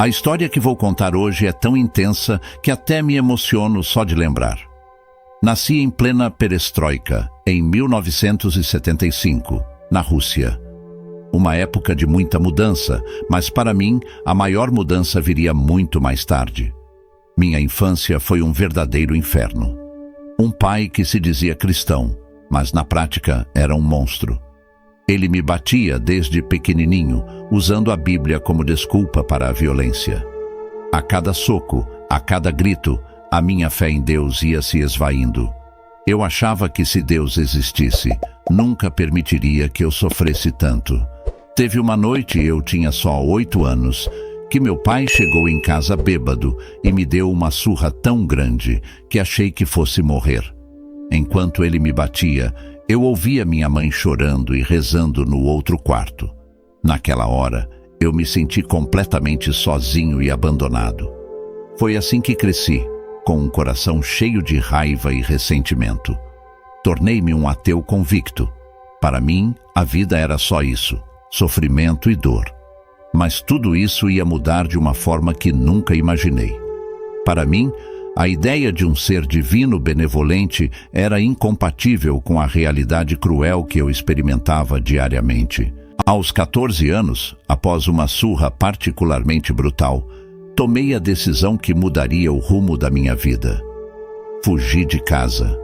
A história que vou contar hoje é tão intensa que até me emociono só de lembrar. Nasci em plena perestroika, em 1975, na Rússia. Uma época de muita mudança, mas para mim, a maior mudança viria muito mais tarde. Minha infância foi um verdadeiro inferno. Um pai que se dizia cristão, mas na prática era um monstro. Ele me batia desde pequenininho, usando a Bíblia como desculpa para a violência. A cada soco, a cada grito, a minha fé em Deus ia se esvaindo. Eu achava que se Deus existisse, nunca permitiria que eu sofresse tanto. Teve uma noite, eu tinha só 8 anos, que meu pai chegou em casa bêbado e me deu uma surra tão grande que achei que fosse morrer. Enquanto ele me batia, eu ouvia minha mãe chorando e rezando no outro quarto. Naquela hora, eu me senti completamente sozinho e abandonado. Foi assim que cresci, com um coração cheio de raiva e ressentimento. Tornei-me um ateu convicto. Para mim, a vida era só isso, sofrimento e dor. Mas tudo isso ia mudar de uma forma que nunca imaginei. Para mim, a ideia de um ser divino benevolente era incompatível com a realidade cruel que eu experimentava diariamente. Aos 14 anos, após uma surra particularmente brutal, tomei a decisão que mudaria o rumo da minha vida. Fugi de casa.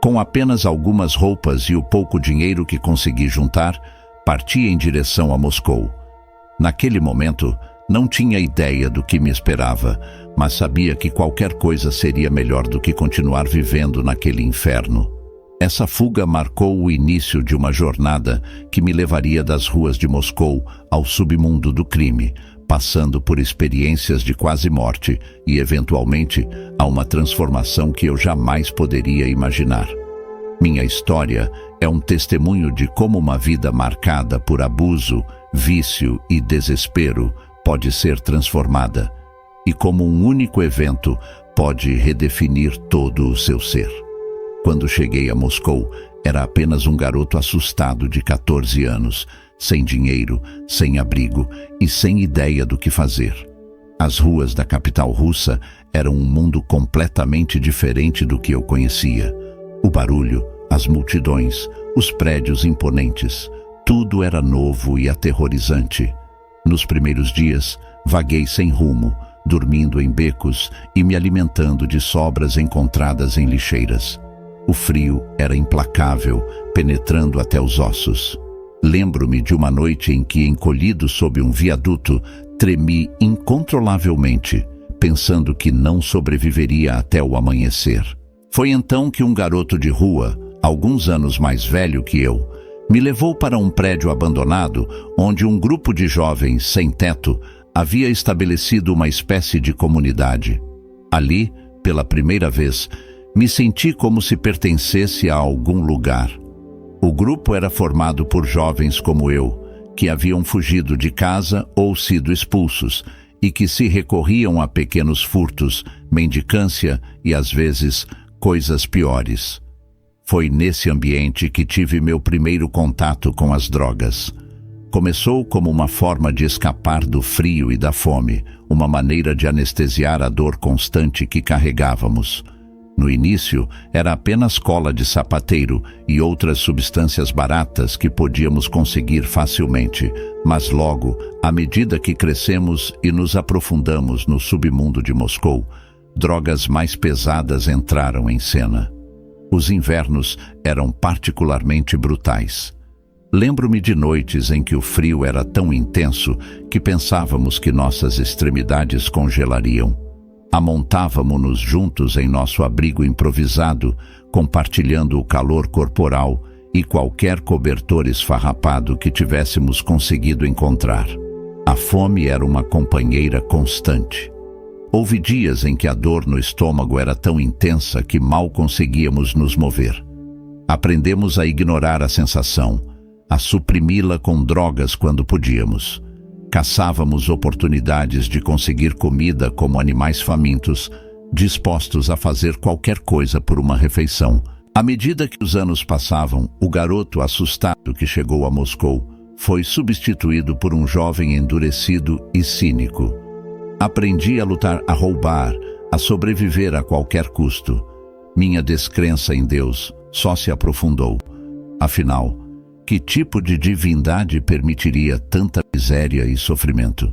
Com apenas algumas roupas e o pouco dinheiro que consegui juntar, parti em direção a Moscou. Naquele momento, não tinha ideia do que me esperava, mas sabia que qualquer coisa seria melhor do que continuar vivendo naquele inferno. Essa fuga marcou o início de uma jornada que me levaria das ruas de Moscou ao submundo do crime, passando por experiências de quase morte e, eventualmente, a uma transformação que eu jamais poderia imaginar. Minha história é um testemunho de como uma vida marcada por abuso, vício e desespero pode ser transformada, e como um único evento pode redefinir todo o seu ser. Quando cheguei a Moscou, era apenas um garoto assustado de 14 anos, sem dinheiro, sem abrigo e sem ideia do que fazer. As ruas da capital russa eram um mundo completamente diferente do que eu conhecia. O barulho, as multidões, os prédios imponentes, tudo era novo e aterrorizante. Nos primeiros dias, vaguei sem rumo, dormindo em becos e me alimentando de sobras encontradas em lixeiras. O frio era implacável, penetrando até os ossos. Lembro-me de uma noite em que, encolhido sob um viaduto, tremi incontrolavelmente, pensando que não sobreviveria até o amanhecer. Foi então que um garoto de rua, alguns anos mais velho que eu, me levou para um prédio abandonado onde um grupo de jovens sem teto havia estabelecido uma espécie de comunidade. Ali, pela primeira vez, me senti como se pertencesse a algum lugar. O grupo era formado por jovens como eu, que haviam fugido de casa ou sido expulsos e que se recorriam a pequenos furtos, mendicância e, às vezes, coisas piores. Foi nesse ambiente que tive meu primeiro contato com as drogas. Começou como uma forma de escapar do frio e da fome, uma maneira de anestesiar a dor constante que carregávamos. No início, era apenas cola de sapateiro e outras substâncias baratas que podíamos conseguir facilmente, mas logo, à medida que crescemos e nos aprofundamos no submundo de Moscou, drogas mais pesadas entraram em cena. Os invernos eram particularmente brutais. Lembro-me de noites em que o frio era tão intenso que pensávamos que nossas extremidades congelariam. Amontávamo-nos juntos em nosso abrigo improvisado, compartilhando o calor corporal e qualquer cobertor esfarrapado que tivéssemos conseguido encontrar. A fome era uma companheira constante. Houve dias em que a dor no estômago era tão intensa que mal conseguíamos nos mover. Aprendemos a ignorar a sensação, a suprimi-la com drogas quando podíamos. Caçávamos oportunidades de conseguir comida como animais famintos, dispostos a fazer qualquer coisa por uma refeição. À medida que os anos passavam, o garoto assustado que chegou a Moscou foi substituído por um jovem endurecido e cínico. Aprendi a lutar, a roubar, a sobreviver a qualquer custo. Minha descrença em Deus só se aprofundou. Afinal, que tipo de divindade permitiria tanta miséria e sofrimento?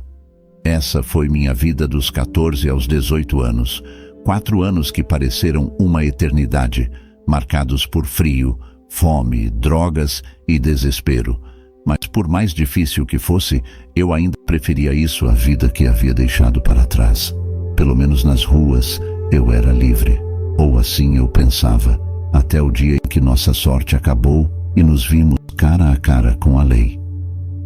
Essa foi minha vida dos 14 aos 18 anos. 4 anos que pareceram uma eternidade, marcados por frio, fome, drogas e desespero. Mas por mais difícil que fosse, eu ainda preferia isso à vida que havia deixado para trás. Pelo menos nas ruas, eu era livre. Ou assim eu pensava, até o dia em que nossa sorte acabou e nos vimos cara a cara com a lei.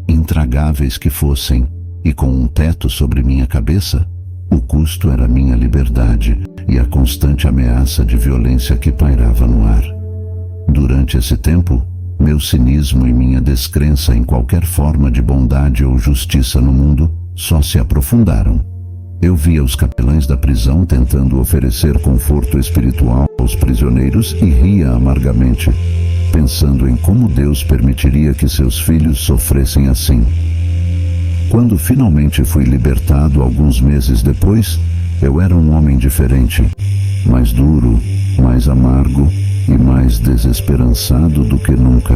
Intragáveis que fossem, e com um teto sobre minha cabeça, o custo era minha liberdade e a constante ameaça de violência que pairava no ar. Durante esse tempo, meu cinismo e minha descrença em qualquer forma de bondade ou justiça no mundo só se aprofundaram. Eu via os capelães da prisão tentando oferecer conforto espiritual aos prisioneiros e ria amargamente, pensando em como Deus permitiria que seus filhos sofressem assim. Quando finalmente fui libertado alguns meses depois, eu era um homem diferente, mais duro, mais amargo e mais desesperançado do que nunca.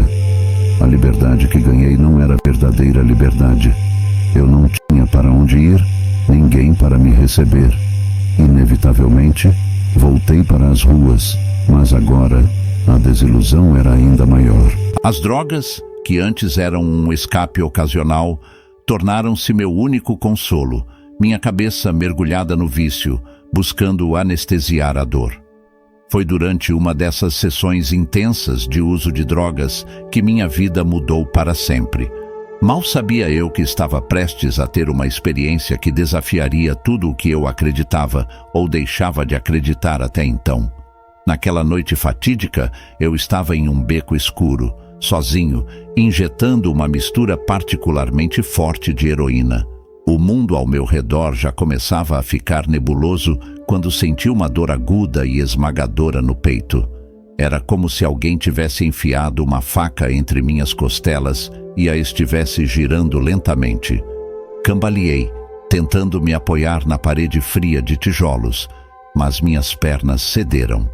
A liberdade que ganhei não era verdadeira liberdade. Eu não tinha para onde ir, ninguém para me receber. Inevitavelmente, voltei para as ruas, mas agora a desilusão era ainda maior. As drogas, que antes eram um escape ocasional, tornaram-se meu único consolo, minha cabeça mergulhada no vício, buscando anestesiar a dor. Foi durante uma dessas sessões intensas de uso de drogas que minha vida mudou para sempre. Mal sabia eu que estava prestes a ter uma experiência que desafiaria tudo o que eu acreditava ou deixava de acreditar até então. Naquela noite fatídica, eu estava em um beco escuro, sozinho, injetando uma mistura particularmente forte de heroína. O mundo ao meu redor já começava a ficar nebuloso quando senti uma dor aguda e esmagadora no peito. Era como se alguém tivesse enfiado uma faca entre minhas costelas e a estivesse girando lentamente. Cambaleei, tentando me apoiar na parede fria de tijolos, mas minhas pernas cederam.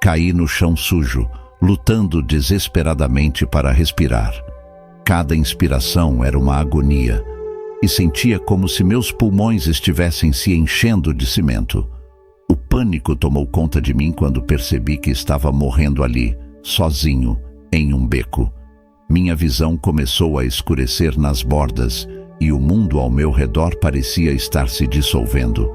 Caí no chão sujo, lutando desesperadamente para respirar. Cada inspiração era uma agonia, e sentia como se meus pulmões estivessem se enchendo de cimento. O pânico tomou conta de mim quando percebi que estava morrendo ali, sozinho, em um beco. Minha visão começou a escurecer nas bordas, e o mundo ao meu redor parecia estar se dissolvendo.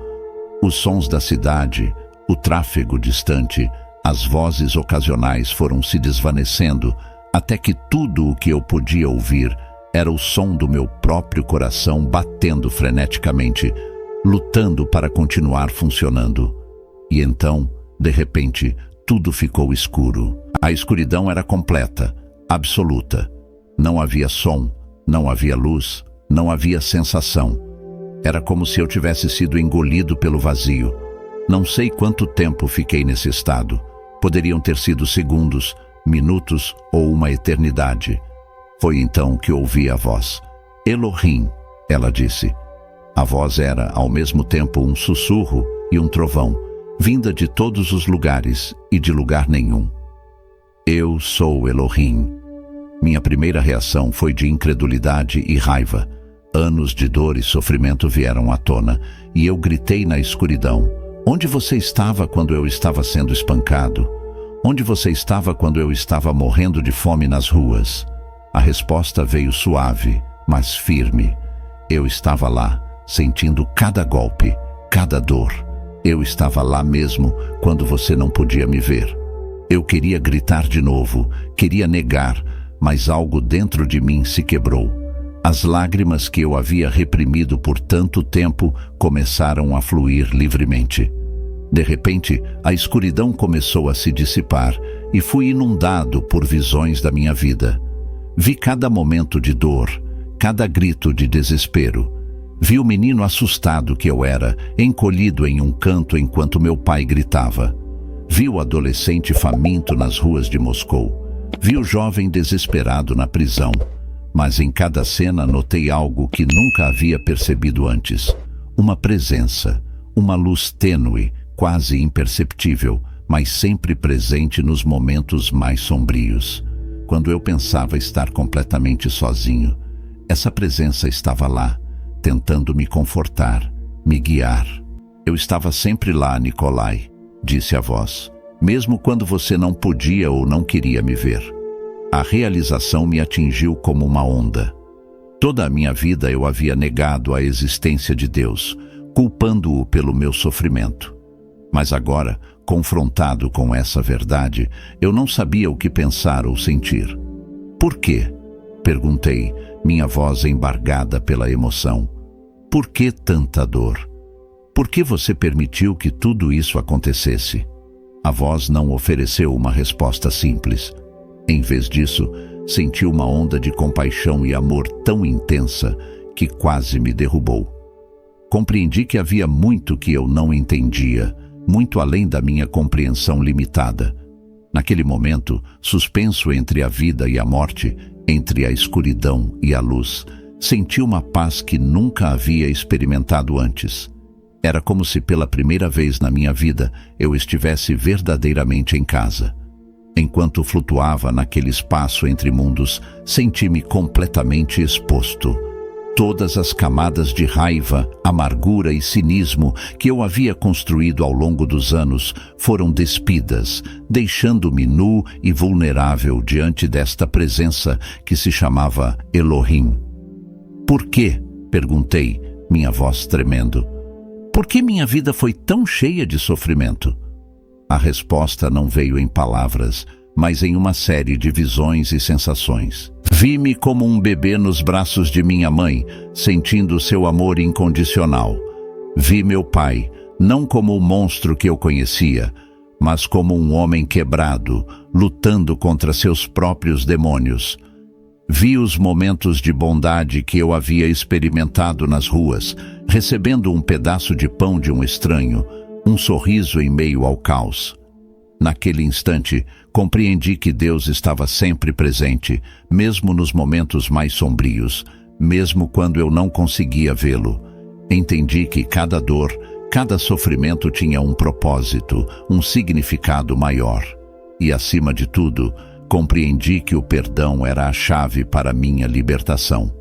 Os sons da cidade, o tráfego distante, as vozes ocasionais foram se desvanecendo, até que tudo o que eu podia ouvir era o som do meu próprio coração batendo freneticamente, lutando para continuar funcionando. E então, de repente, tudo ficou escuro. A escuridão era completa, absoluta. Não havia som, não havia luz, não havia sensação. Era como se eu tivesse sido engolido pelo vazio. Não sei quanto tempo fiquei nesse estado. Poderiam ter sido segundos, minutos ou uma eternidade. Foi então que ouvi a voz. Elohim, ela disse. A voz era, ao mesmo tempo, um sussurro e um trovão, vinda de todos os lugares e de lugar nenhum. Eu sou Elohim. Minha primeira reação foi de incredulidade e raiva. Anos de dor e sofrimento vieram à tona, e eu gritei na escuridão. Onde você estava quando eu estava sendo espancado? Onde você estava quando eu estava morrendo de fome nas ruas? A resposta veio suave, mas firme. Eu estava lá, sentindo cada golpe, cada dor. Eu estava lá mesmo quando você não podia me ver. Eu queria gritar de novo, queria negar, mas algo dentro de mim se quebrou. As lágrimas que eu havia reprimido por tanto tempo começaram a fluir livremente. De repente, a escuridão começou a se dissipar e fui inundado por visões da minha vida. Vi cada momento de dor, cada grito de desespero. Vi o menino assustado que eu era, encolhido em um canto enquanto meu pai gritava. Vi o adolescente faminto nas ruas de Moscou. Vi o jovem desesperado na prisão. Mas em cada cena notei algo que nunca havia percebido antes. Uma presença, uma luz tênue, quase imperceptível, mas sempre presente nos momentos mais sombrios. Quando eu pensava estar completamente sozinho, essa presença estava lá, tentando me confortar, me guiar. Eu estava sempre lá, Nikolai, disse a voz, mesmo quando você não podia ou não queria me ver. A realização me atingiu como uma onda. Toda a minha vida eu havia negado a existência de Deus, culpando-o pelo meu sofrimento. Mas agora, confrontado com essa verdade, eu não sabia o que pensar ou sentir. Por quê? Perguntei, minha voz embargada pela emoção. Por que tanta dor? Por que você permitiu que tudo isso acontecesse? A voz não ofereceu uma resposta simples. Em vez disso, senti uma onda de compaixão e amor tão intensa que quase me derrubou. Compreendi que havia muito que eu não entendia, muito além da minha compreensão limitada. Naquele momento, suspenso entre a vida e a morte, entre a escuridão e a luz, senti uma paz que nunca havia experimentado antes. Era como se pela primeira vez na minha vida eu estivesse verdadeiramente em casa. Enquanto flutuava naquele espaço entre mundos, senti-me completamente exposto. Todas as camadas de raiva, amargura e cinismo que eu havia construído ao longo dos anos foram despidas, deixando-me nu e vulnerável diante desta presença que se chamava Elohim. Por quê? Perguntei, minha voz tremendo. Por que minha vida foi tão cheia de sofrimento? A resposta não veio em palavras, mas em uma série de visões e sensações. Vi-me como um bebê nos braços de minha mãe, sentindo seu amor incondicional. Vi meu pai, não como o monstro que eu conhecia, mas como um homem quebrado, lutando contra seus próprios demônios. Vi os momentos de bondade que eu havia experimentado nas ruas, recebendo um pedaço de pão de um estranho, um sorriso em meio ao caos. Naquele instante, compreendi que Deus estava sempre presente, mesmo nos momentos mais sombrios, mesmo quando eu não conseguia vê-lo. Entendi que cada dor, cada sofrimento tinha um propósito, um significado maior. E, acima de tudo, compreendi que o perdão era a chave para minha libertação.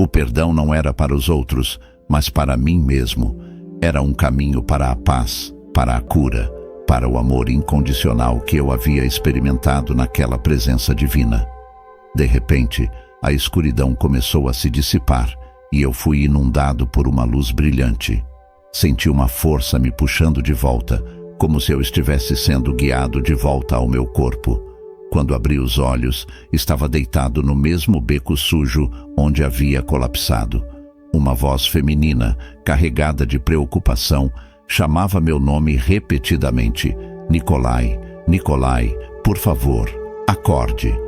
O perdão não era para os outros, mas para mim mesmo. Era um caminho para a paz, para a cura, para o amor incondicional que eu havia experimentado naquela presença divina. De repente, a escuridão começou a se dissipar e eu fui inundado por uma luz brilhante. Senti uma força me puxando de volta, como se eu estivesse sendo guiado de volta ao meu corpo. Quando abri os olhos, estava deitado no mesmo beco sujo onde havia colapsado. Uma voz feminina, carregada de preocupação, chamava meu nome repetidamente. Nikolai, Nikolai, por favor, acorde.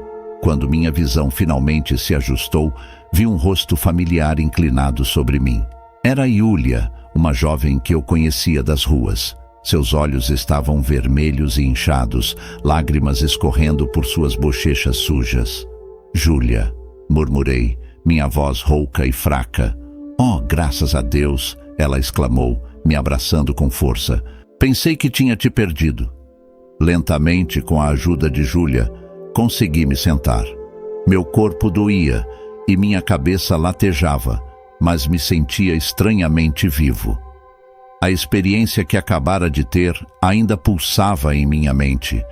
Quando minha visão finalmente se ajustou, vi um rosto familiar inclinado sobre mim. Era Yulia, uma jovem que eu conhecia das ruas. Seus olhos estavam vermelhos e inchados, lágrimas escorrendo por suas bochechas sujas. Júlia, murmurei, minha voz rouca e fraca. Oh, graças a Deus, ela exclamou, me abraçando com força. Pensei que tinha te perdido. Lentamente, com a ajuda de Júlia, consegui me sentar. Meu corpo doía e minha cabeça latejava, mas me sentia estranhamente vivo. A experiência que acabara de ter ainda pulsava em minha mente,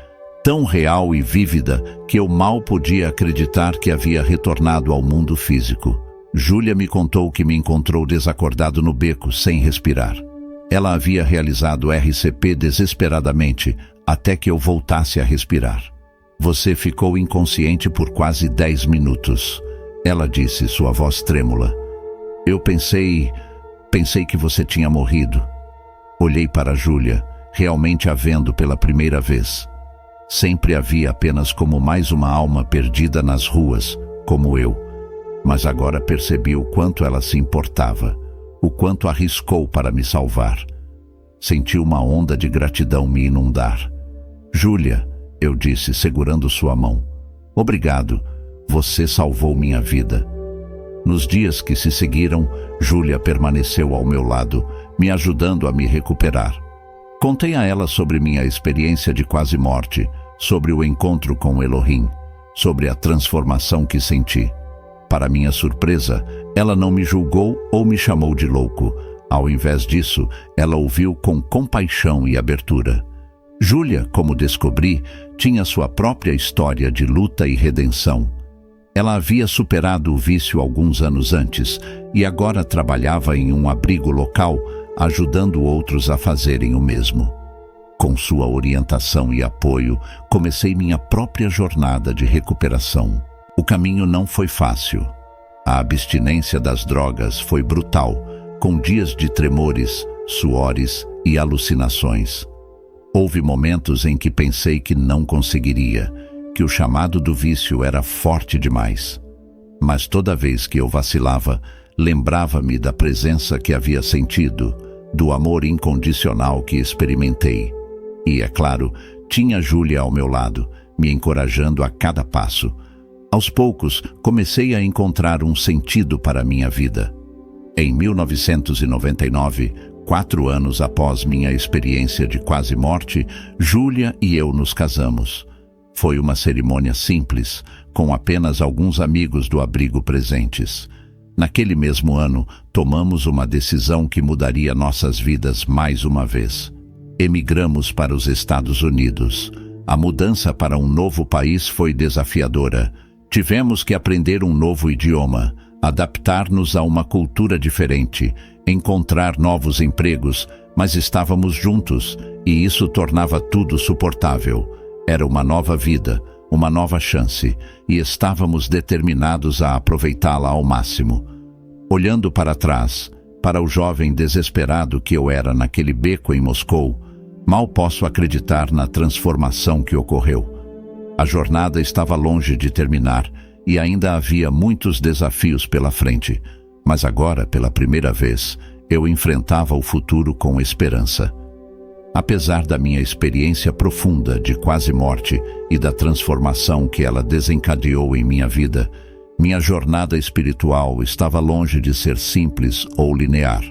tão real e vívida que eu mal podia acreditar que havia retornado ao mundo físico. Júlia me contou que me encontrou desacordado no beco, sem respirar. Ela havia realizado RCP desesperadamente, até que eu voltasse a respirar. Você ficou inconsciente por quase 10 minutos. Ela disse, sua voz trêmula. Eu pensei que você tinha morrido. Olhei para Júlia, realmente a vendo pela primeira vez. Sempre a via apenas como mais uma alma perdida nas ruas, como eu. Mas agora percebi o quanto ela se importava, o quanto arriscou para me salvar. Senti uma onda de gratidão me inundar. Júlia, eu disse, segurando sua mão. Obrigado, você salvou minha vida. Nos dias que se seguiram, Júlia permaneceu ao meu lado, me ajudando a me recuperar. Contei a ela sobre minha experiência de quase morte, sobre o encontro com Elohim, sobre a transformação que senti. Para minha surpresa, ela não me julgou ou me chamou de louco. Ao invés disso, ela ouviu com compaixão e abertura. Júlia, como descobri, tinha sua própria história de luta e redenção. Ela havia superado o vício alguns anos antes e agora trabalhava em um abrigo local, ajudando outros a fazerem o mesmo. Com sua orientação e apoio, comecei minha própria jornada de recuperação. O caminho não foi fácil. A abstinência das drogas foi brutal, com dias de tremores, suores e alucinações. Houve momentos em que pensei que não conseguiria, que o chamado do vício era forte demais. Mas toda vez que eu vacilava, lembrava-me da presença que havia sentido, do amor incondicional que experimentei. E, é claro, tinha Júlia ao meu lado, me encorajando a cada passo. Aos poucos, comecei a encontrar um sentido para a minha vida. Em 1999, 4 anos após minha experiência de quase morte, Júlia e eu nos casamos. Foi uma cerimônia simples, com apenas alguns amigos do abrigo presentes. Naquele mesmo ano, tomamos uma decisão que mudaria nossas vidas mais uma vez. Emigramos para os Estados Unidos. A mudança para um novo país foi desafiadora. Tivemos que aprender um novo idioma, adaptar-nos a uma cultura diferente, encontrar novos empregos, mas estávamos juntos, e isso tornava tudo suportável. Era uma nova vida, uma nova chance, e estávamos determinados a aproveitá-la ao máximo. Olhando para trás, para o jovem desesperado que eu era naquele beco em Moscou, mal posso acreditar na transformação que ocorreu. A jornada estava longe de terminar e ainda havia muitos desafios pela frente, mas agora, pela primeira vez, eu enfrentava o futuro com esperança. Apesar da minha experiência profunda de quase morte e da transformação que ela desencadeou em minha vida, minha jornada espiritual estava longe de ser simples ou linear.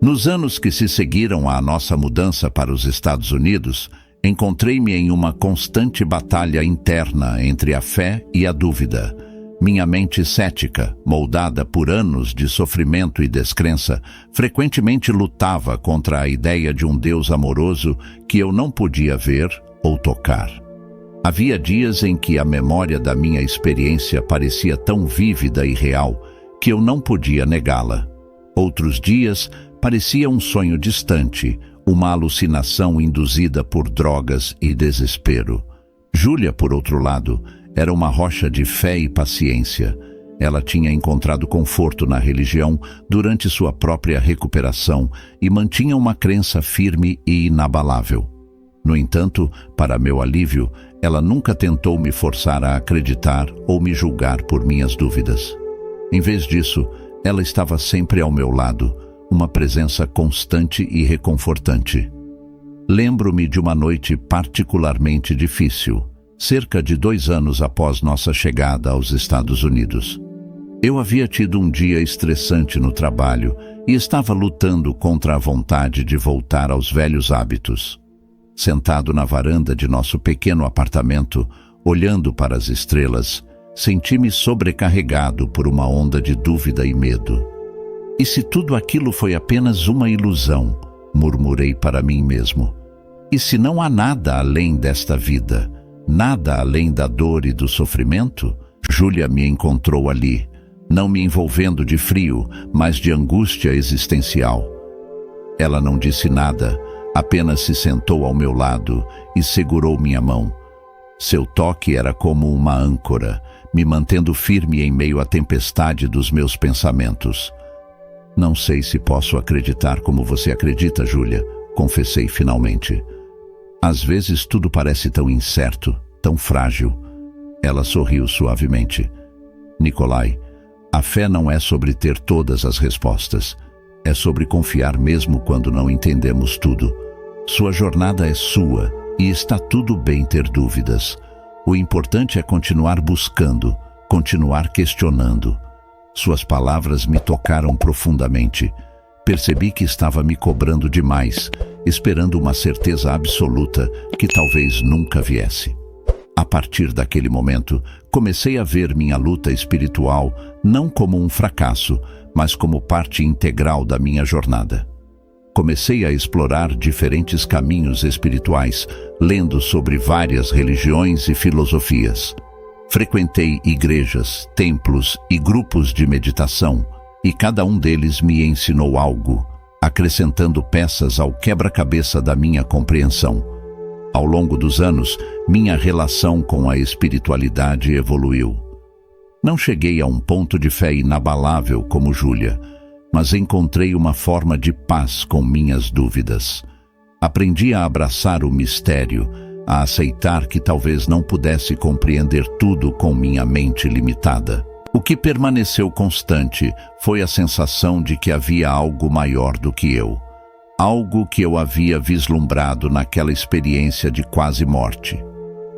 Nos anos que se seguiram à nossa mudança para os Estados Unidos, encontrei-me em uma constante batalha interna entre a fé e a dúvida. Minha mente cética, moldada por anos de sofrimento e descrença, frequentemente lutava contra a ideia de um Deus amoroso que eu não podia ver ou tocar. Havia dias em que a memória da minha experiência parecia tão vívida e real que eu não podia negá-la. Outros dias parecia um sonho distante, uma alucinação induzida por drogas e desespero. Júlia, por outro lado, era uma rocha de fé e paciência. Ela tinha encontrado conforto na religião durante sua própria recuperação e mantinha uma crença firme e inabalável. No entanto, para meu alívio, ela nunca tentou me forçar a acreditar ou me julgar por minhas dúvidas. Em vez disso, ela estava sempre ao meu lado, uma presença constante e reconfortante. Lembro-me de uma noite particularmente difícil, cerca de 2 anos após nossa chegada aos Estados Unidos. Eu havia tido um dia estressante no trabalho e estava lutando contra a vontade de voltar aos velhos hábitos. Sentado na varanda de nosso pequeno apartamento, olhando para as estrelas, senti-me sobrecarregado por uma onda de dúvida e medo. E se tudo aquilo foi apenas uma ilusão? Murmurei para mim mesmo. E se não há nada além desta vida? Nada além da dor e do sofrimento? Júlia me encontrou ali, não me envolvendo de frio, mas de angústia existencial. Ela não disse nada, apenas se sentou ao meu lado e segurou minha mão. Seu toque era como uma âncora, me mantendo firme em meio à tempestade dos meus pensamentos. Não sei se posso acreditar como você acredita, Júlia, confessei finalmente. Às vezes tudo parece tão incerto, tão frágil. Ela sorriu suavemente. Nikolai, a fé não é sobre ter todas as respostas. É sobre confiar mesmo quando não entendemos tudo. Sua jornada é sua e está tudo bem ter dúvidas. O importante é continuar buscando, continuar questionando. Suas palavras me tocaram profundamente. Percebi que estava me cobrando demais, esperando uma certeza absoluta que talvez nunca viesse. A partir daquele momento, comecei a ver minha luta espiritual não como um fracasso, mas como parte integral da minha jornada. Comecei a explorar diferentes caminhos espirituais, lendo sobre várias religiões e filosofias. Frequentei igrejas, templos e grupos de meditação, e cada um deles me ensinou algo, acrescentando peças ao quebra-cabeça da minha compreensão. Ao longo dos anos, minha relação com a espiritualidade evoluiu. Não cheguei a um ponto de fé inabalável como Júlia, mas encontrei uma forma de paz com minhas dúvidas. Aprendi a abraçar o mistério, a aceitar que talvez não pudesse compreender tudo com minha mente limitada. O que permaneceu constante foi a sensação de que havia algo maior do que eu. Algo que eu havia vislumbrado naquela experiência de quase morte.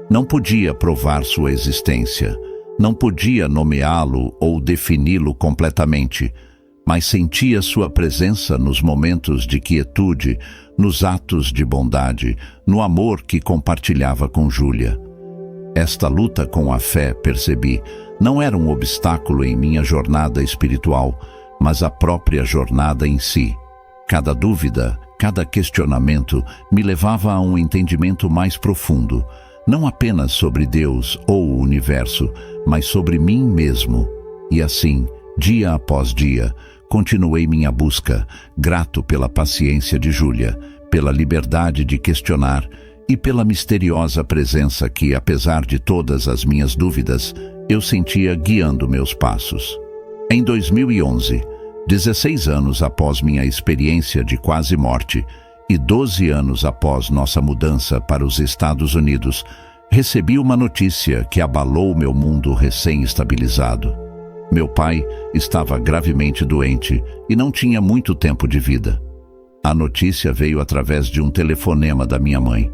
Não podia provar sua existência, não podia nomeá-lo ou defini-lo completamente, mas sentia sua presença nos momentos de quietude, nos atos de bondade, no amor que compartilhava com Júlia. Esta luta com a fé, percebi, não era um obstáculo em minha jornada espiritual, mas a própria jornada em si. Cada dúvida, cada questionamento me levava a um entendimento mais profundo, não apenas sobre Deus ou o universo, mas sobre mim mesmo. E assim, dia após dia, continuei minha busca, grato pela paciência de Júlia, pela liberdade de questionar e pela misteriosa presença que, apesar de todas as minhas dúvidas, eu sentia guiando meus passos. Em 2011, 16 anos após minha experiência de quase morte e 12 anos após nossa mudança para os Estados Unidos, recebi uma notícia que abalou meu mundo recém-estabilizado. Meu pai estava gravemente doente e não tinha muito tempo de vida. A notícia veio através de um telefonema da minha mãe.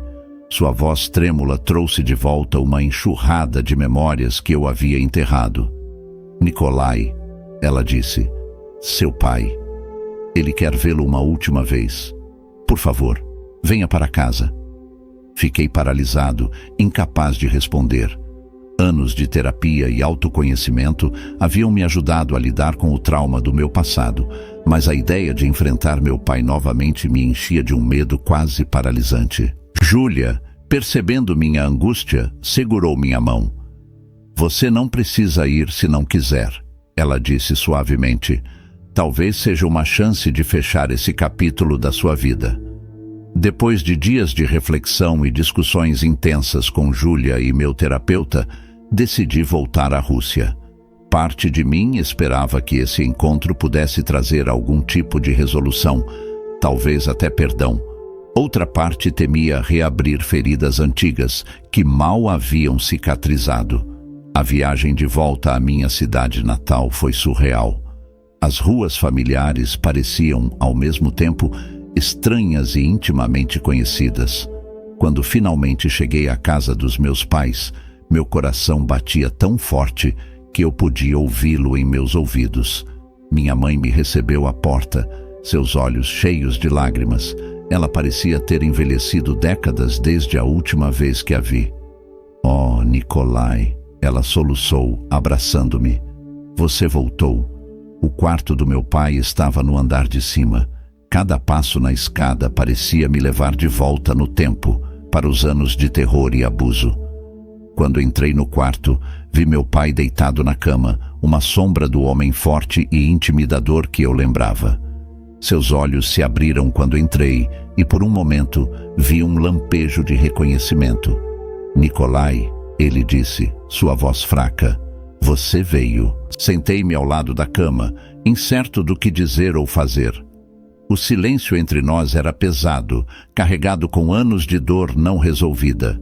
Sua voz trêmula trouxe de volta uma enxurrada de memórias que eu havia enterrado. Nikolai, ela disse, seu pai. Ele quer vê-lo uma última vez. Por favor, venha para casa. Fiquei paralisado, incapaz de responder. Anos de terapia e autoconhecimento haviam me ajudado a lidar com o trauma do meu passado, mas a ideia de enfrentar meu pai novamente me enchia de um medo quase paralisante. Júlia, percebendo minha angústia, segurou minha mão. Você não precisa ir se não quiser, ela disse suavemente. Talvez seja uma chance de fechar esse capítulo da sua vida. Depois de dias de reflexão e discussões intensas com Júlia e meu terapeuta, decidi voltar à Rússia. Parte de mim esperava que esse encontro pudesse trazer algum tipo de resolução, talvez até perdão. Outra parte temia reabrir feridas antigas que mal haviam cicatrizado. A viagem de volta à minha cidade natal foi surreal. As ruas familiares pareciam, ao mesmo tempo, estranhas e intimamente conhecidas. Quando finalmente cheguei à casa dos meus pais, meu coração batia tão forte que eu podia ouvi-lo em meus ouvidos. Minha mãe me recebeu à porta, seus olhos cheios de lágrimas. Ela parecia ter envelhecido décadas desde a última vez que a vi. Oh, Nikolai, ela soluçou, abraçando-me. Você voltou. O quarto do meu pai estava no andar de cima. Cada passo na escada parecia me levar de volta no tempo, para os anos de terror e abuso. Quando entrei no quarto, vi meu pai deitado na cama, uma sombra do homem forte e intimidador que eu lembrava. Seus olhos se abriram quando entrei e, por um momento, vi um lampejo de reconhecimento. Nikolai, ele disse, sua voz fraca. Você veio. Sentei-me ao lado da cama, incerto do que dizer ou fazer. O silêncio entre nós era pesado, carregado com anos de dor não resolvida.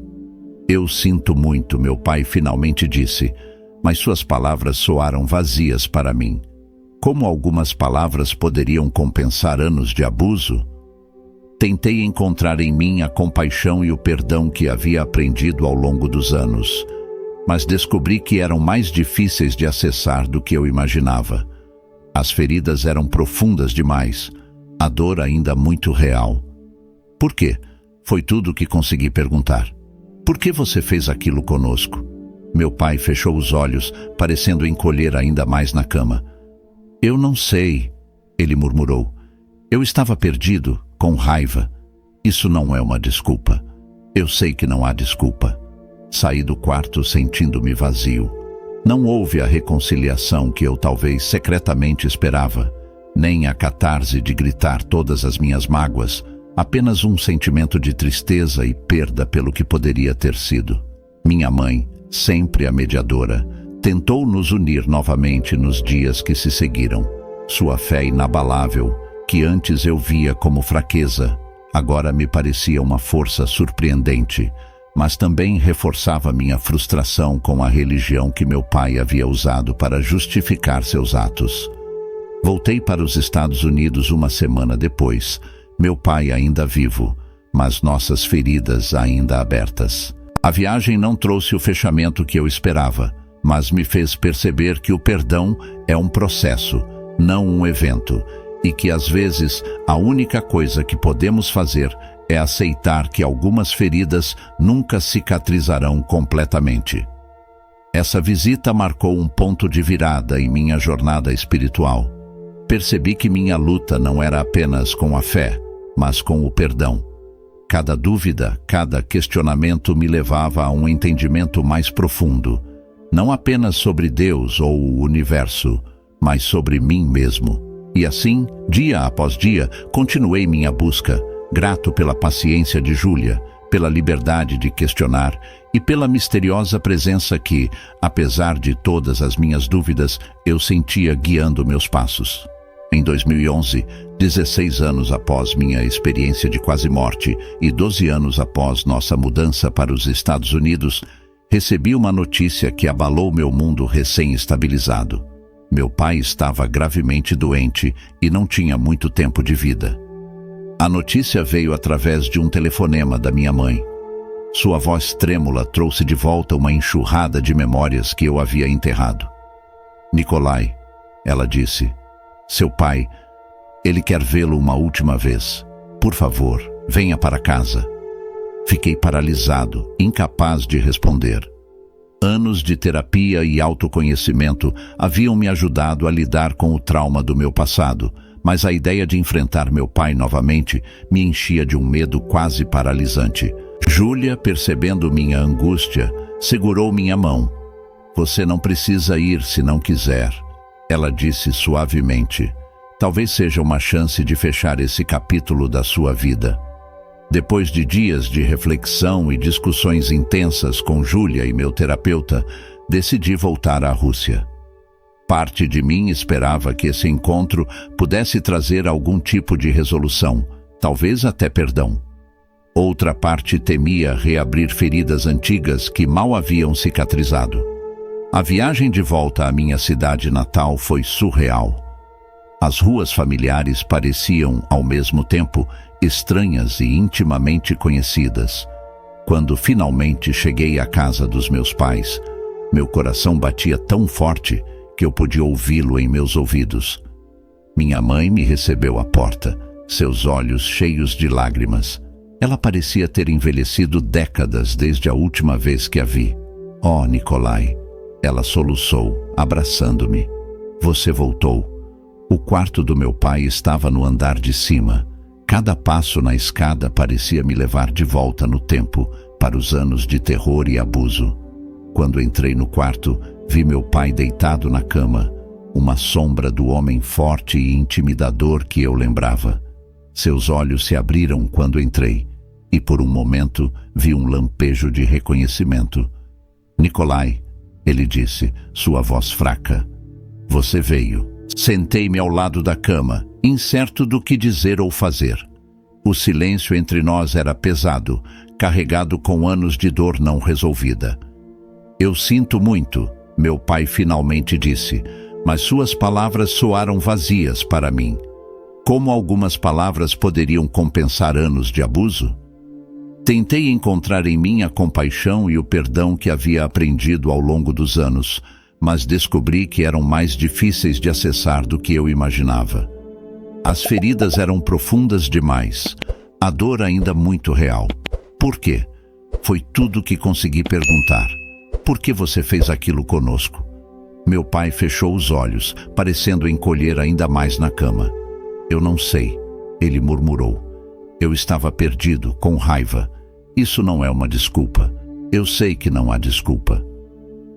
Eu sinto muito, meu pai finalmente disse, mas suas palavras soaram vazias para mim. Como algumas palavras poderiam compensar anos de abuso? Tentei encontrar em mim a compaixão e o perdão que havia aprendido ao longo dos anos, mas descobri que eram mais difíceis de acessar do que eu imaginava. As feridas eram profundas demais, a dor ainda muito real. Por quê? Foi tudo o que consegui perguntar. Por que você fez aquilo conosco? Meu pai fechou os olhos, parecendo encolher ainda mais na cama. Eu não sei, ele murmurou. Eu estava perdido, com raiva. Isso não é uma desculpa. Eu sei que não há desculpa. Saí do quarto sentindo-me vazio. Não houve a reconciliação que eu talvez secretamente esperava, nem a catarse de gritar todas as minhas mágoas, apenas um sentimento de tristeza e perda pelo que poderia ter sido. Minha mãe, sempre a mediadora, tentou nos unir novamente nos dias que se seguiram. Sua fé inabalável, que antes eu via como fraqueza, agora me parecia uma força surpreendente, mas também reforçava minha frustração com a religião que meu pai havia usado para justificar seus atos. Voltei para os Estados Unidos uma semana depois, meu pai ainda vivo, mas nossas feridas ainda abertas. A viagem não trouxe o fechamento que eu esperava, mas me fez perceber que o perdão é um processo, não um evento, e que às vezes a única coisa que podemos fazer é aceitar que algumas feridas nunca cicatrizarão completamente. Essa visita marcou um ponto de virada em minha jornada espiritual. Percebi que minha luta não era apenas com a fé, mas com o perdão. Cada dúvida, cada questionamento me levava a um entendimento mais profundo, não apenas sobre Deus ou o universo, mas sobre mim mesmo. E assim, dia após dia, continuei minha busca, grato pela paciência de Júlia, pela liberdade de questionar e pela misteriosa presença que, apesar de todas as minhas dúvidas, eu sentia guiando meus passos. Em 2011, 16 anos após minha experiência de quase morte e 12 anos após nossa mudança para os Estados Unidos, recebi uma notícia que abalou meu mundo recém-estabilizado. Meu pai estava gravemente doente e não tinha muito tempo de vida. A notícia veio através de um telefonema da minha mãe. Sua voz trêmula trouxe de volta uma enxurrada de memórias que eu havia enterrado. Nikolai, ela disse, seu pai, ele quer vê-lo uma última vez. Por favor, venha para casa. Fiquei paralisado, incapaz de responder. Anos de terapia e autoconhecimento haviam me ajudado a lidar com o trauma do meu passado, mas a ideia de enfrentar meu pai novamente me enchia de um medo quase paralisante. Júlia, percebendo minha angústia, segurou minha mão. Você não precisa ir se não quiser, ela disse suavemente. Talvez seja uma chance de fechar esse capítulo da sua vida. Depois de dias de reflexão e discussões intensas com Júlia e meu terapeuta, decidi voltar à Rússia. Parte de mim esperava que esse encontro pudesse trazer algum tipo de resolução, talvez até perdão. Outra parte temia reabrir feridas antigas que mal haviam cicatrizado. A viagem de volta à minha cidade natal foi surreal. As ruas familiares pareciam, ao mesmo tempo, estranhas e intimamente conhecidas. Quando finalmente cheguei à casa dos meus pais, meu coração batia tão forte que eu podia ouvi-lo em meus ouvidos. Minha mãe me recebeu à porta, seus olhos cheios de lágrimas. Ela parecia ter envelhecido décadas desde a última vez que a vi. Oh, Nikolai, ela soluçou, abraçando-me. Você voltou. O quarto do meu pai estava no andar de cima. Cada passo na escada parecia me levar de volta no tempo, para os anos de terror e abuso. Quando entrei no quarto, vi meu pai deitado na cama, uma sombra do homem forte e intimidador que eu lembrava. Seus olhos se abriram quando entrei, e por um momento vi um lampejo de reconhecimento. Nikolai, ele disse, sua voz fraca. Você veio. Sentei-me ao lado da cama, incerto do que dizer ou fazer. O silêncio entre nós era pesado, carregado com anos de dor não resolvida. Eu sinto muito, meu pai finalmente disse, mas suas palavras soaram vazias para mim. Como algumas palavras poderiam compensar anos de abuso? Tentei encontrar em mim a compaixão e o perdão que havia aprendido ao longo dos anos, mas descobri que eram mais difíceis de acessar do que eu imaginava. As feridas eram profundas demais, a dor ainda muito real. Por quê? Foi tudo que consegui perguntar. Por que você fez aquilo conosco? Meu pai fechou os olhos, parecendo encolher ainda mais na cama. Eu não sei, ele murmurou. Eu estava perdido, com raiva. Isso não é uma desculpa. Eu sei que não há desculpa.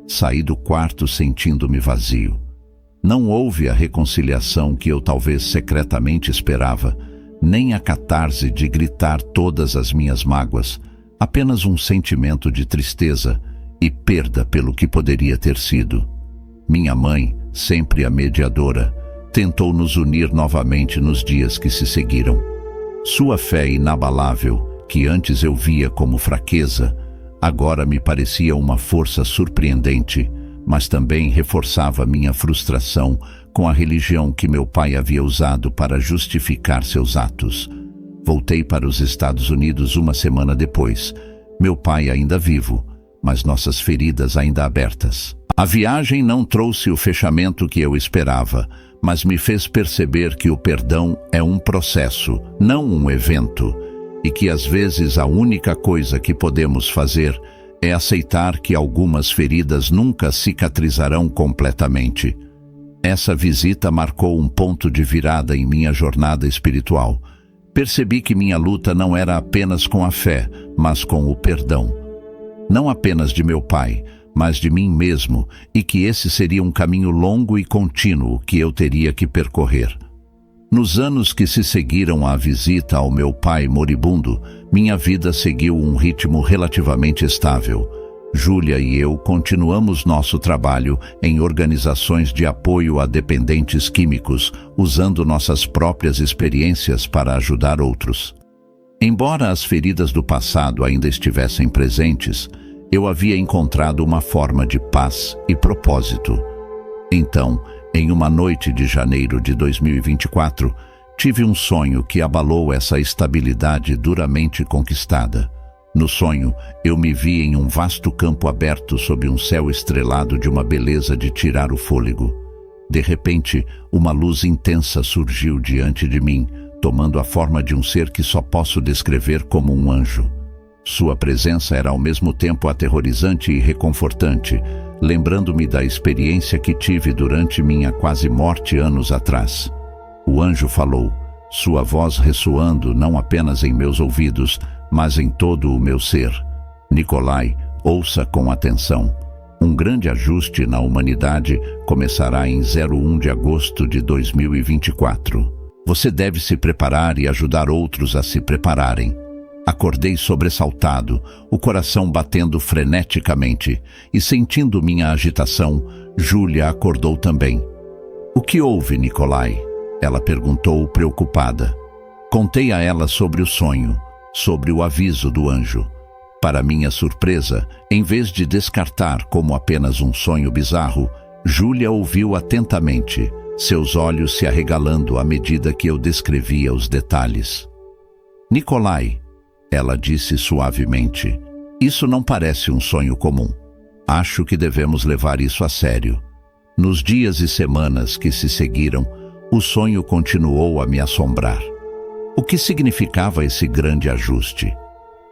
Saí do quarto sentindo-me vazio. Não houve a reconciliação que eu talvez secretamente esperava, nem a catarse de gritar todas as minhas mágoas, apenas um sentimento de tristeza e perda pelo que poderia ter sido. Minha mãe, sempre a mediadora, tentou nos unir novamente nos dias que se seguiram. Sua fé inabalável, que antes eu via como fraqueza, agora me parecia uma força surpreendente, mas também reforçava minha frustração com a religião que meu pai havia usado para justificar seus atos. Voltei para os Estados Unidos uma semana depois, meu pai ainda vivo, mas nossas feridas ainda abertas. A viagem não trouxe o fechamento que eu esperava, mas me fez perceber que o perdão é um processo, não um evento, e que às vezes a única coisa que podemos fazer é aceitar que algumas feridas nunca cicatrizarão completamente. Essa visita marcou um ponto de virada em minha jornada espiritual. Percebi que minha luta não era apenas com a fé, mas com o perdão. Não apenas de meu pai, mas de mim mesmo, e que esse seria um caminho longo e contínuo que eu teria que percorrer. Nos anos que se seguiram à visita ao meu pai moribundo, minha vida seguiu um ritmo relativamente estável. Júlia e eu continuamos nosso trabalho em organizações de apoio a dependentes químicos, usando nossas próprias experiências para ajudar outros. Embora as feridas do passado ainda estivessem presentes, eu havia encontrado uma forma de paz e propósito. Então, em uma noite de janeiro de 2024, tive um sonho que abalou essa estabilidade duramente conquistada. No sonho, eu me vi em um vasto campo aberto sob um céu estrelado de uma beleza de tirar o fôlego. De repente, uma luz intensa surgiu diante de mim, tomando a forma de um ser que só posso descrever como um anjo. Sua presença era ao mesmo tempo aterrorizante e reconfortante, lembrando-me da experiência que tive durante minha quase morte anos atrás. O anjo falou, sua voz ressoando não apenas em meus ouvidos, mas em todo o meu ser. Nikolai, ouça com atenção. Um grande ajuste na humanidade começará em 01 de agosto de 2024. Você deve se preparar e ajudar outros a se prepararem. Acordei sobressaltado, o coração batendo freneticamente, e sentindo minha agitação, Júlia acordou também. O que houve, Nikolai? Ela perguntou preocupada. Contei a ela sobre o sonho, sobre o aviso do anjo. Para minha surpresa, em vez de descartar como apenas um sonho bizarro, Júlia ouviu atentamente, seus olhos se arregalando à medida que eu descrevia os detalhes. Nikolai, ela disse suavemente, isso não parece um sonho comum. Acho que devemos levar isso a sério. Nos dias e semanas que se seguiram, o sonho continuou a me assombrar. O que significava esse grande ajuste?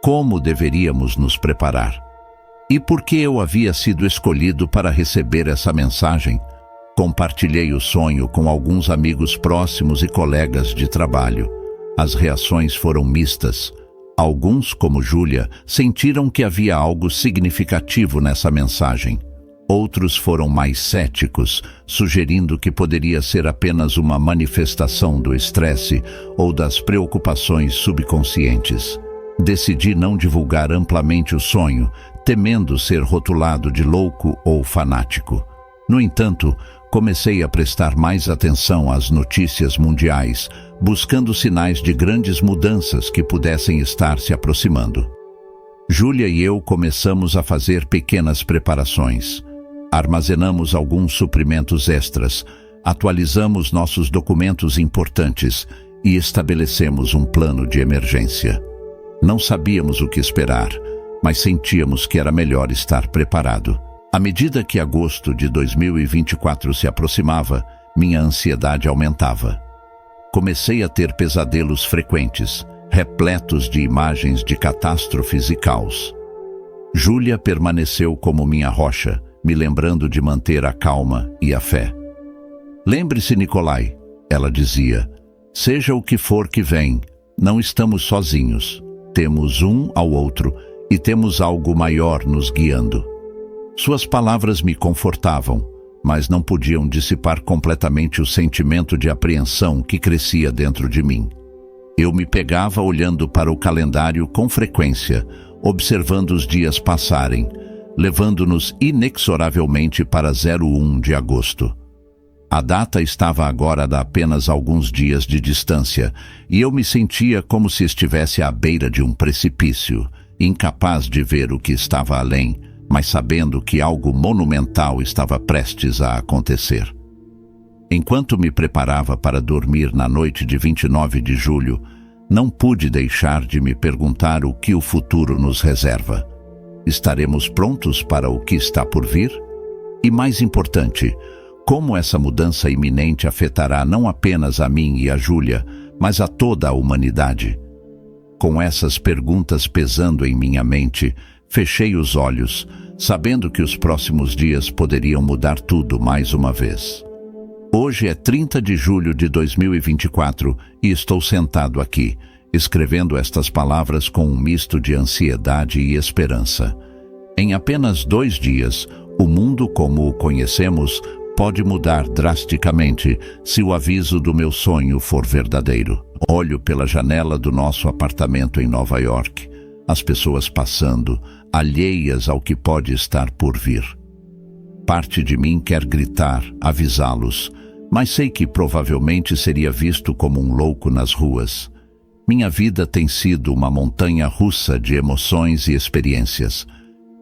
Como deveríamos nos preparar? E por que eu havia sido escolhido para receber essa mensagem? Compartilhei o sonho com alguns amigos próximos e colegas de trabalho. As reações foram mistas. Alguns, como Júlia, sentiram que havia algo significativo nessa mensagem. Outros foram mais céticos, sugerindo que poderia ser apenas uma manifestação do estresse ou das preocupações subconscientes. Decidi não divulgar amplamente o sonho, temendo ser rotulado de louco ou fanático. No entanto, comecei a prestar mais atenção às notícias mundiais, buscando sinais de grandes mudanças que pudessem estar se aproximando. Júlia e eu começamos a fazer pequenas preparações. Armazenamos alguns suprimentos extras, atualizamos nossos documentos importantes e estabelecemos um plano de emergência. Não sabíamos o que esperar, mas sentíamos que era melhor estar preparado. À medida que agosto de 2024 se aproximava, minha ansiedade aumentava. Comecei a ter pesadelos frequentes, repletos de imagens de catástrofes e caos. Júlia permaneceu como minha rocha, me lembrando de manter a calma e a fé. Lembre-se, Nicolai, ela dizia, seja o que for que vem, não estamos sozinhos, temos um ao outro e temos algo maior nos guiando. Suas palavras me confortavam, mas não podiam dissipar completamente o sentimento de apreensão que crescia dentro de mim. Eu me pegava olhando para o calendário com frequência, observando os dias passarem, levando-nos inexoravelmente para 01 de agosto. A data estava agora a apenas alguns dias de distância, e eu me sentia como se estivesse à beira de um precipício, incapaz de ver o que estava além, mas sabendo que algo monumental estava prestes a acontecer. Enquanto me preparava para dormir na noite de 29 de julho, não pude deixar de me perguntar o que o futuro nos reserva. Estaremos prontos para o que está por vir? E mais importante, como essa mudança iminente afetará não apenas a mim e a Júlia, mas a toda a humanidade? Com essas perguntas pesando em minha mente, fechei os olhos, sabendo que os próximos dias poderiam mudar tudo mais uma vez. Hoje é 30 de julho de 2024 e estou sentado aqui, escrevendo estas palavras com um misto de ansiedade e esperança. Em apenas 2 dias, o mundo como o conhecemos pode mudar drasticamente se o aviso do meu sonho for verdadeiro. Olho pela janela do nosso apartamento em Nova York, as pessoas passando, alheias ao que pode estar por vir. Parte de mim quer gritar, avisá-los, mas sei que provavelmente seria visto como um louco nas ruas. Minha vida tem sido uma montanha-russa de emoções e experiências.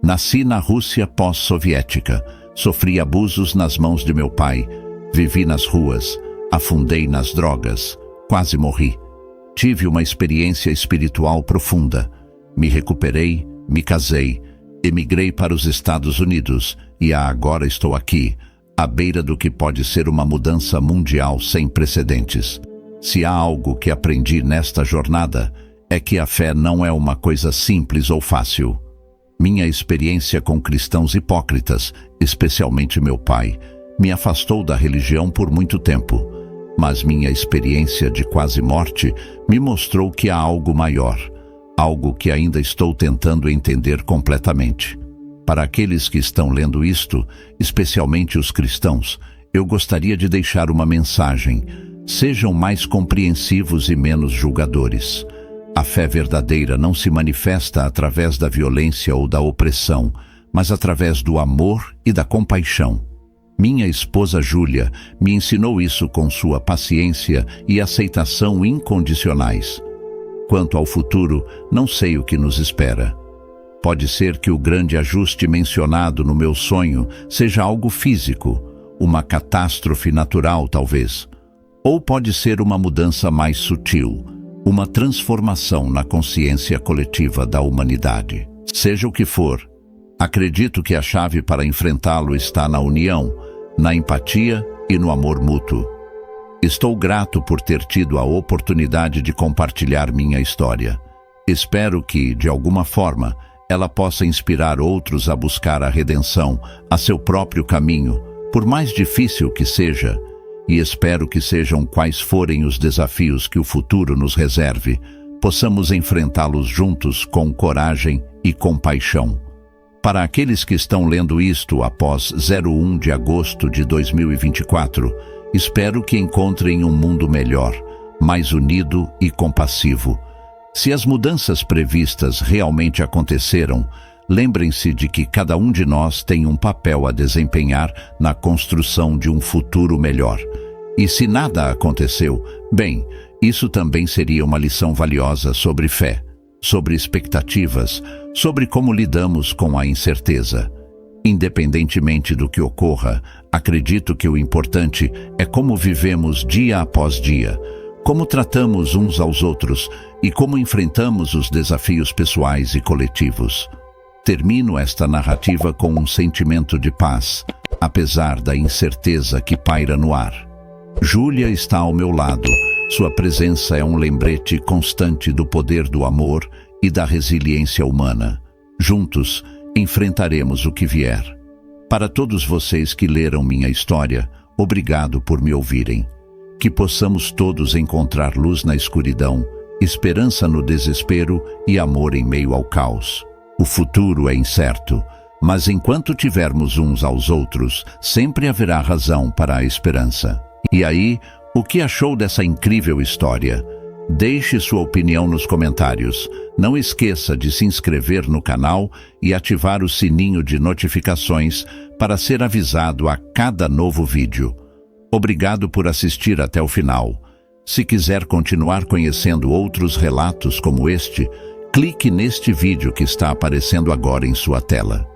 Nasci na Rússia pós-soviética, sofri abusos nas mãos de meu pai, vivi nas ruas, afundei nas drogas, quase morri. Tive uma experiência espiritual profunda. Me recuperei, me casei, emigrei para os Estados Unidos e agora estou aqui, à beira do que pode ser uma mudança mundial sem precedentes. Se há algo que aprendi nesta jornada, é que a fé não é uma coisa simples ou fácil. Minha experiência com cristãos hipócritas, especialmente meu pai, me afastou da religião por muito tempo, mas minha experiência de quase morte me mostrou que há algo maior, algo que ainda estou tentando entender completamente. Para aqueles que estão lendo isto, especialmente os cristãos, eu gostaria de deixar uma mensagem: sejam mais compreensivos e menos julgadores. A fé verdadeira não se manifesta através da violência ou da opressão, mas através do amor e da compaixão. Minha esposa Júlia me ensinou isso com sua paciência e aceitação incondicionais. Quanto ao futuro, não sei o que nos espera. Pode ser que o grande ajuste mencionado no meu sonho seja algo físico, uma catástrofe natural talvez. Ou pode ser uma mudança mais sutil, uma transformação na consciência coletiva da humanidade. Seja o que for, acredito que a chave para enfrentá-lo está na união, na empatia e no amor mútuo. Estou grato por ter tido a oportunidade de compartilhar minha história. Espero que, de alguma forma, ela possa inspirar outros a buscar a redenção, a seu próprio caminho, por mais difícil que seja, e espero que sejam quais forem os desafios que o futuro nos reserve, possamos enfrentá-los juntos com coragem e compaixão. Para aqueles que estão lendo isto após 01 de agosto de 2024, espero que encontrem um mundo melhor, mais unido e compassivo. Se as mudanças previstas realmente aconteceram, lembrem-se de que cada um de nós tem um papel a desempenhar na construção de um futuro melhor. E se nada aconteceu, bem, isso também seria uma lição valiosa sobre fé, sobre expectativas, sobre como lidamos com a incerteza. Independentemente do que ocorra, acredito que o importante é como vivemos dia após dia, como tratamos uns aos outros e como enfrentamos os desafios pessoais e coletivos. Termino esta narrativa com um sentimento de paz, apesar da incerteza que paira no ar. Júlia está ao meu lado. Sua presença é um lembrete constante do poder do amor e da resiliência humana. Juntos, enfrentaremos o que vier. Para todos vocês que leram minha história, obrigado por me ouvirem. Que possamos todos encontrar luz na escuridão, esperança no desespero e amor em meio ao caos. O futuro é incerto, mas enquanto tivermos uns aos outros, sempre haverá razão para a esperança. E aí, o que achou dessa incrível história? Deixe sua opinião nos comentários. Não esqueça de se inscrever no canal e ativar o sininho de notificações para ser avisado a cada novo vídeo. Obrigado por assistir até o final. Se quiser continuar conhecendo outros relatos como este, clique neste vídeo que está aparecendo agora em sua tela.